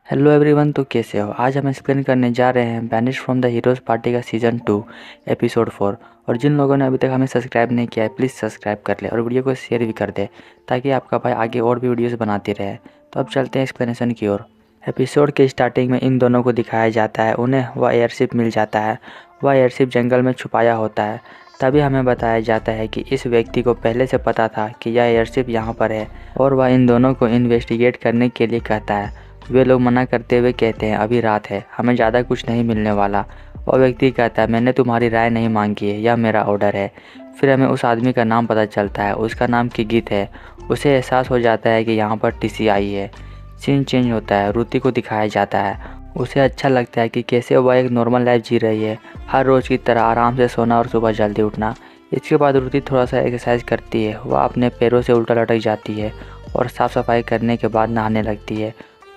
Hello everyone, तो कैसे हो। आज हम एक्सप्लेन करने जा रहे हैं banish from the heroes party का सीज़न 2 एपिसोड 4। और जिन लोगों ने अभी तक हमें सब्सक्राइब नहीं किया है प्लीज़ सब्सक्राइब कर ले और वीडियो को शेयर भी कर दे ताकि आपका भाई आगे और भी वीडियोस बनाते रहे। तो अब चलते हैं एक्सप्लेनेशन की ओर। एपिसोड के स्टार्टिंग में इन दोनों को दिखाया जाता है, उन्हें वह एयरशिप मिल जाता है। वह एयरशिप जंगल में छुपाया होता है। तभी हमें बताया जाता है कि इस व्यक्ति को पहले से पता था कि यह एयरशिप यहाँ पर है और वह इन दोनों को इन्वेस्टिगेट करने के लिए कहता है। वे लोग मना करते हुए कहते हैं अभी रात है, हमें ज़्यादा कुछ नहीं मिलने वाला। और व्यक्ति कहता है मैंने तुम्हारी राय नहीं मांगी है, यह मेरा ऑर्डर है। फिर हमें उस आदमी का नाम पता चलता है, उसका नाम किगित है। उसे एहसास हो जाता है कि यहाँ पर टीसी आई है। सीन चेंज होता है, रुति को दिखाया जाता है। उसे अच्छा लगता है कि कैसे वह एक नॉर्मल लाइफ जी रही है, हर रोज़ की तरह आराम से सोना और सुबह जल्दी उठना। इसके बाद रुति थोड़ा सा एक्सरसाइज करती है, वह अपने पैरों से उल्टा लटक जाती है और साफ़ सफाई करने के बाद नहाने लगती है।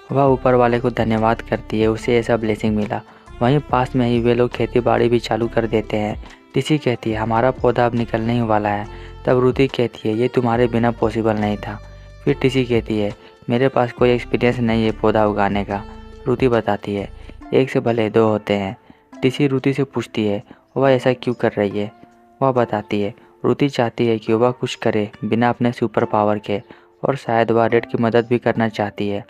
वह ऊपर वाले को धन्यवाद करती है, उसे ऐसा ब्लेसिंग मिला। वहीं पास में ही वे लोग खेती बाड़ी भी चालू कर देते हैं। टिसी कहती है हमारा पौधा अब निकलने ही वाला है। तब रुति कहती है ये तुम्हारे बिना पॉसिबल नहीं था। फिर टिसी कहती है मेरे पास कोई एक्सपीरियंस नहीं है पौधा उगाने का। रुति बताती है एक से भले दो होते हैं। टिसी रुति से पूछती है वह ऐसा क्यों कर रही है। वह बताती है रुति चाहती है कि वह कुछ करे बिना अपने सुपर पावर के, और शायद वह रेड की मदद भी करना चाहती है।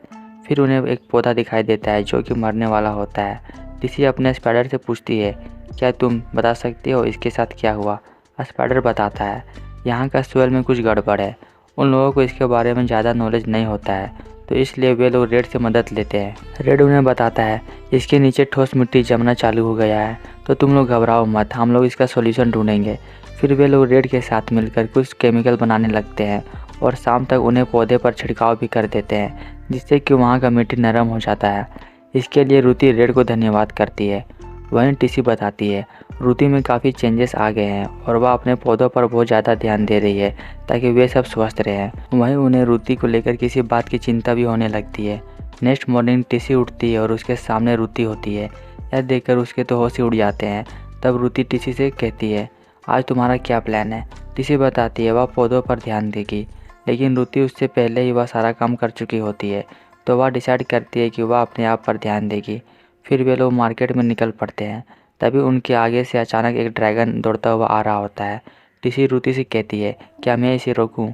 फिर उन्हें एक पौधा दिखाई देता है जो कि मरने वाला होता है। टिसी अपने स्पाइडर से पूछती है क्या तुम बता सकते हो इसके साथ क्या हुआ। स्पाइडर बताता है यहाँ का सोयल में कुछ गड़बड़ है। उन लोगों को इसके बारे में ज़्यादा नॉलेज नहीं होता है, तो इसलिए वे लोग रेड से मदद लेते हैं। रेड उन्हें बताता है इसके नीचे ठोस मिट्टी जमना चालू हो गया है, तो तुम लोग घबराओ मत, हम लोग इसका सॉल्यूशन ढूंढेंगे। फिर वे लोग रेड के साथ मिलकर कुछ केमिकल बनाने लगते हैं और शाम तक उन्हें पौधे पर छिड़काव भी कर देते हैं, जिससे कि वहाँ का मिट्टी नरम हो जाता है। इसके लिए रुति रेड को धन्यवाद करती है। वहीं टिसी बताती है रुति में काफ़ी चेंजेस आ गए हैं और वह अपने पौधों पर बहुत ज़्यादा ध्यान दे रही है ताकि वे सब स्वस्थ रहें। वहीं उन्हें रुति को लेकर किसी बात की चिंता भी होने लगती है। नेक्स्ट मॉर्निंग टिसी उठती है और उसके सामने रुति होती है। यह देखकर उसके तो होश ही उड़ जाते हैं। तब रुति टिसी से कहती है आज तुम्हारा क्या प्लान है। टिसी बताती है वह पौधों पर ध्यान देगी, लेकिन रुति उससे पहले ही वह सारा काम कर चुकी होती है, तो वह डिसाइड करती है कि वह अपने आप पर ध्यान देगी। फिर वे लोग मार्केट में निकल पड़ते हैं। तभी उनके आगे से अचानक एक ड्रैगन दौड़ता हुआ आ रहा होता है। टिसी रुति से कहती है क्या मैं इसे रोकूं?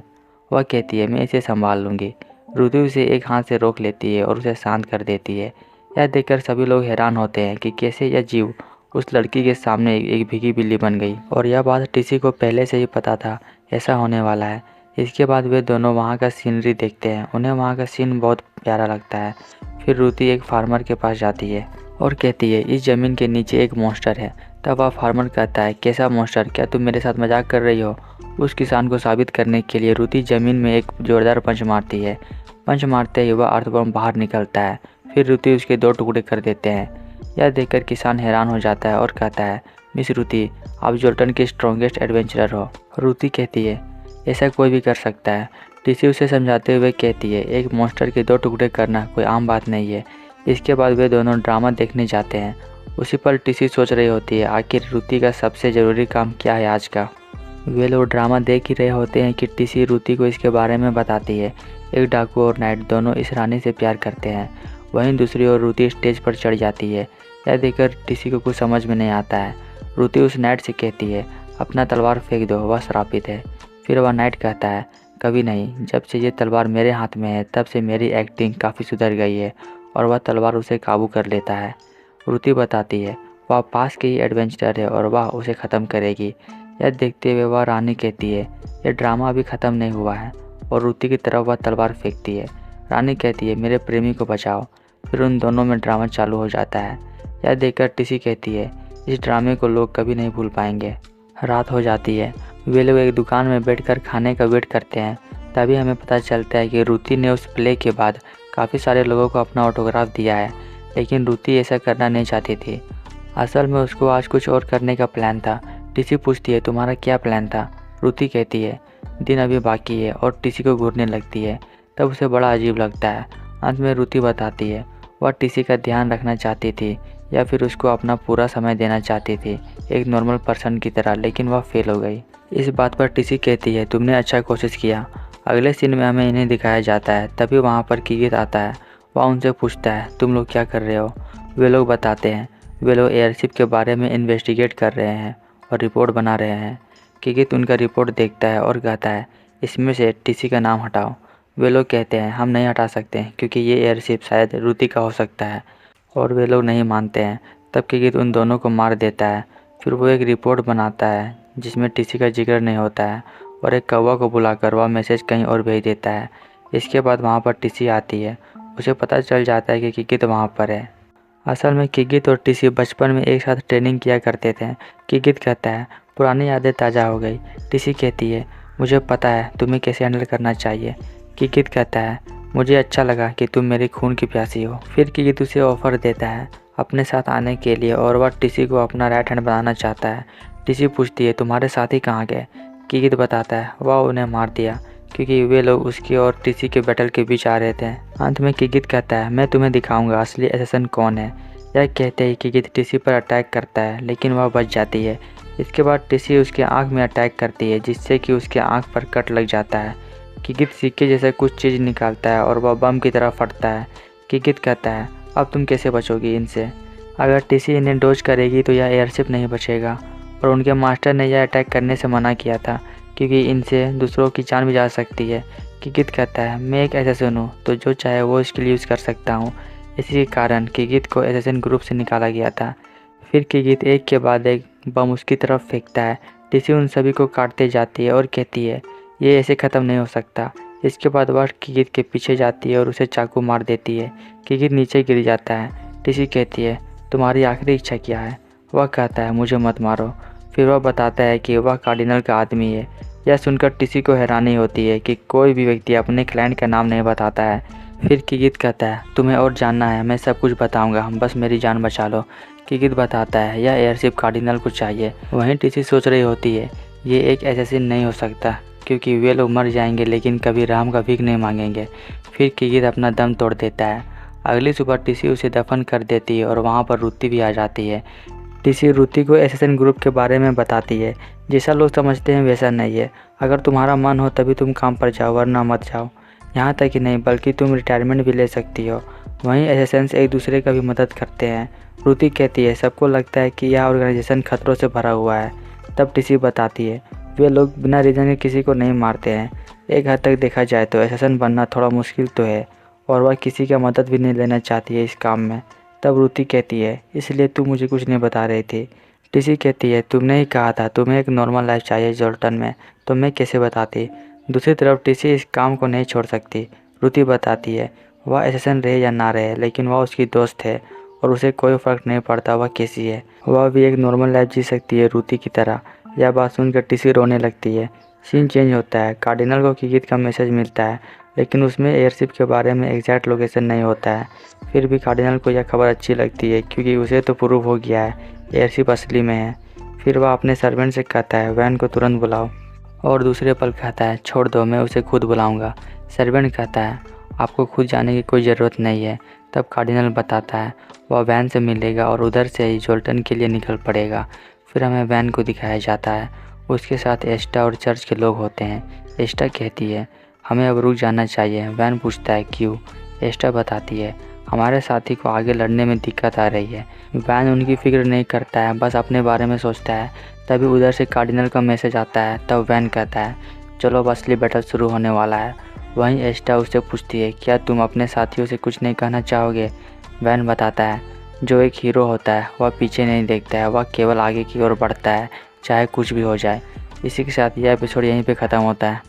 वह कहती है मैं इसे संभाल लूँगी। रुति उसे एक हाथ से रोक लेती है और उसे शांत कर देती है। यह देखकर सभी लोग हैरान होते हैं कि कैसे यह जीव उस लड़की के सामने एक भीगी बिल्ली बन गई, और यह बात टिसी को पहले से ही पता था ऐसा होने वाला है। इसके बाद वे दोनों वहाँ का सीनरी देखते हैं, उन्हें वहाँ का सीन बहुत प्यारा लगता है। फिर रुति एक फार्मर के पास जाती है और कहती है इस ज़मीन के नीचे एक मॉन्स्टर है। तब वह फार्मर कहता है कैसा मॉन्स्टर, क्या तुम मेरे साथ मजाक कर रही हो। उस किसान को साबित करने के लिए रुति ज़मीन में एक जोरदार पंच मारती है। पंच मारते ही वह अर्थबॉम्ब बाहर निकलता है। फिर रुति उसके दो टुकड़े कर देते हैं। यह देखकर किसान हैरान हो जाता है और कहता है मिस रुति आप जोल्टन की स्ट्रॉन्गेस्ट एडवेंचरर हो। रुति कहती है ऐसा कोई भी कर सकता है। टिसी उसे समझाते हुए कहती है एक मॉन्स्टर के दो टुकड़े करना कोई आम बात नहीं है। इसके बाद वे दोनों ड्रामा देखने जाते हैं। उसी पर टिसी सोच रही होती है आखिर रुति का सबसे ज़रूरी काम क्या है आज का। वे लोग ड्रामा देख ही रहे होते हैं कि टिसी रुति को इसके बारे में बताती है। एक डाकू और नाइट दोनों इस रानी से प्यार करते हैं। वहीं दूसरी ओर रुति स्टेज पर चढ़ जाती है। यह देखकर टिसी को कुछ समझ में नहीं आता है। रुति उस नाइट से कहती है अपना तलवार फेंक दो, वह श्रापित है। फिर वह नाइट कहता है कभी नहीं, जब से ये तलवार मेरे हाथ में है तब से मेरी एक्टिंग काफ़ी सुधर गई है, और वह तलवार उसे काबू कर लेता है। रुति बताती है वह पास के ही एडवेंचरर है और वह उसे ख़त्म करेगी। यह देखते हुए वह रानी कहती है यह ड्रामा अभी ख़त्म नहीं हुआ है, और रुति की तरफ वह तलवार फेंकती है। रानी कहती है मेरे प्रेमी को बचाओ। फिर उन दोनों में ड्रामा चालू हो जाता है। यह देखकर टिसी कहती है इस ड्रामे को लोग कभी नहीं भूल पाएंगे। रात हो जाती है। वे लोग एक दुकान में बैठकर खाने का वेट करते हैं। तभी हमें पता चलता है कि रुति ने उस प्ले के बाद काफ़ी सारे लोगों को अपना ऑटोग्राफ दिया है, लेकिन रुति ऐसा करना नहीं चाहती थी। असल में उसको आज कुछ और करने का प्लान था। टिसी पूछती है तुम्हारा क्या प्लान था। रुति कहती है दिन अभी बाकी है, और टिसी को घूरने लगती है। तब उसे बड़ा अजीब लगता है। अंत में रुति बताती है वह टिसी का ध्यान रखना चाहती थी या फिर उसको अपना पूरा समय देना चाहती थी एक नॉर्मल पर्सन की तरह, लेकिन वह फेल हो गई। इस बात पर टिसी कहती है तुमने अच्छा कोशिश किया। अगले सीन में हमें इन्हें दिखाया जाता है। तभी वहाँ पर किगित आता है। वह उनसे पूछता है तुम लोग क्या कर रहे हो। वे लोग बताते हैं वे लोग एयरशिप के बारे में इन्वेस्टिगेट कर रहे हैं और रिपोर्ट बना रहे हैं। किगित उनका रिपोर्ट देखता है और कहता है इसमें से टीसी का नाम हटाओ। वे लोग कहते हैं हम नहीं हटा सकते क्योंकि ये एयरशिप शायद रुति का हो सकता है, और वे लोग नहीं मानते हैं। तब किगित उन दोनों को मार देता है। फिर वो एक रिपोर्ट बनाता है जिसमें टीसी का जिक्र नहीं होता है और एक कौवा को बुलाकर वह मैसेज कहीं और भेज देता है। इसके बाद वहाँ पर टीसी आती है। उसे पता चल जाता है कि किगित वहाँ पर है। असल में किगित और टीसी बचपन में एक साथ ट्रेनिंग किया करते थे। किगित कहता है पुरानी यादें ताज़ा हो गई। टीसी कहती है मुझे पता है तुम्हें कैसे हैंडल करना चाहिए। किगित कहता है मुझे अच्छा लगा कि तुम मेरे खून की प्यासी हो। फिर किगित उसे ऑफ़र देता है अपने साथ आने के लिए और वह टीसी को अपना राइट हैंड बनाना चाहता है। टीसी पूछती है तुम्हारे साथी कहाँ गए। किगित बताता है वह उन्हें मार दिया क्योंकि वे लोग उसकी और टीसी के बैटल के बीच आ रहे थे। अंत में किगित कहता है मैं तुम्हें दिखाऊंगा असली असैसिन कौन है। यह कहते ही किगित टीसी पर अटैक करता है लेकिन वह बच जाती है। इसके बाद टीसी उसके आँख में अटैक करती है जिससे कि उसके आँख पर कट लग जाता है। किगित सिक्के जैसे कुछ चीज़ निकालता है और वह बम की तरह फटता है। किगित कहता है अब तुम कैसे बचोगी इनसे। अगर टीसी इन्हें डोज करेगी तो यह एयरशिप नहीं बचेगा, और उनके मास्टर ने यह अटैक करने से मना किया था क्योंकि इनसे दूसरों की जान भी जा सकती है। किगित कहता है मैं एक असैसिन हूँ तो जो चाहे वो इसके लिए यूज़ कर सकता हूँ। इसी के कारण किगित को असैसिन ग्रुप से निकाला गया था। फिर किगित एक के बाद एक बम उसकी तरफ फेंकता है। टीसी उन सभी को काटते जाती है और कहती है ये ऐसे ख़त्म नहीं हो सकता। इसके बाद वह किगित के पीछे जाती है और उसे चाकू मार देती है। किगित नीचे गिर जाता है। टीसी कहती है तुम्हारी आखिरी इच्छा क्या है। वह कहता है मुझे मत मारो। फिर वह बताता है कि वह कार्डिनल का आदमी है। यह सुनकर टीसी को हैरानी होती है कि कोई भी व्यक्ति अपने क्लाइंट का नाम नहीं बताता है। फिर किगित कहता है तुम्हें और जानना है मैं सब कुछ बताऊंगा, बस मेरी जान बचा लो। किगित बताता है यह एयरशिप कार्डिनल को चाहिए। वहीं टीसी सोच रही होती है ये एक असैसिन नहीं हो सकता क्योंकि वे लोग मर जाएंगे लेकिन कभी राम का भीख नहीं मांगेंगे। फिर किगित अपना दम तोड़ देता है। अगली सुबह टीसी उसे दफन कर देती है और वहाँ पर रुति भी आ जाती है। टीसी रुति को असैसिन ग्रुप के बारे में बताती है। जैसा लोग समझते हैं वैसा नहीं है। अगर तुम्हारा मन हो तभी तुम काम पर जाओ वरना मत जाओ। यहाँ तक ही नहीं बल्कि तुम रिटायरमेंट भी ले सकती हो। वहीं असैसिन्स एक दूसरे का भी मदद करते हैं। रुति कहती है सबको लगता है कि यह ऑर्गेनाइजेशन खतरों से भरा हुआ है। तब टीसी बताती है वे लोग बिना रीज़न के किसी को नहीं मारते हैं। एक हद तक देखा जाए तो असैसिन बनना थोड़ा मुश्किल तो है, और वह किसी का मदद भी नहीं लेना चाहती है इस काम में। तब रुति कहती है इसलिए तू मुझे कुछ नहीं बता रही थी। टीसी कहती है तुमने ही कहा था तुम्हें एक नॉर्मल लाइफ चाहिए जोल्टन में, तो मैं कैसे बताती। दूसरी तरफ टीसी इस काम को नहीं छोड़ सकती। रुति बताती है वह असैसिन रहे या ना रहे लेकिन वह उसकी दोस्त है और उसे कोई फ़र्क नहीं पड़ता वह कैसी है, वह भी एक नॉर्मल लाइफ जी सकती है रुति की तरह। यह बात सुनकर टीसी रोने लगती है। सीन चेंज होता है। कार्डिनल को किगित का मैसेज मिलता है लेकिन उसमें एयरशिप के बारे में एग्जैक्ट लोकेशन नहीं होता है। फिर भी कार्डिनल को यह खबर अच्छी लगती है क्योंकि उसे तो प्रूव हो गया है एयरशिप असली में है। फिर वह अपने सर्वेंट से कहता है वैन को तुरंत बुलाओ, और दूसरे पल कहता है छोड़ दो मैं उसे खुद बुलाऊंगा। सर्वेंट कहता है आपको खुद जाने की कोई ज़रूरत नहीं है। तब कार्डिनल बताता है वह वैन से मिलेगा और उधर से ही जोल्टन के लिए निकल पड़ेगा। फिर हमें वैन को दिखाया जाता है। उसके साथ एस्टा और चर्च के लोग होते हैं। एस्टा कहती है हमें अब रुक जाना चाहिए। वैन पूछता है क्यों। एस्टा बताती है हमारे साथी को आगे लड़ने में दिक्कत आ रही है। वैन उनकी फिक्र नहीं करता है, बस अपने बारे में सोचता है। तभी उधर से कार्डिनल का मैसेज आता है। तब वैन कहता है चलो अब असली बैटल शुरू होने वाला है। वहीं एस्टा उससे पूछती है क्या तुम अपने साथियों से कुछ नहीं कहना चाहोगे। वैन बताता है जो एक हीरो होता है वह पीछे नहीं देखता है, वह केवल आगे की ओर बढ़ता है चाहे कुछ भी हो जाए। इसी के साथ यह एपिसोड यहीं पे ख़त्म होता है।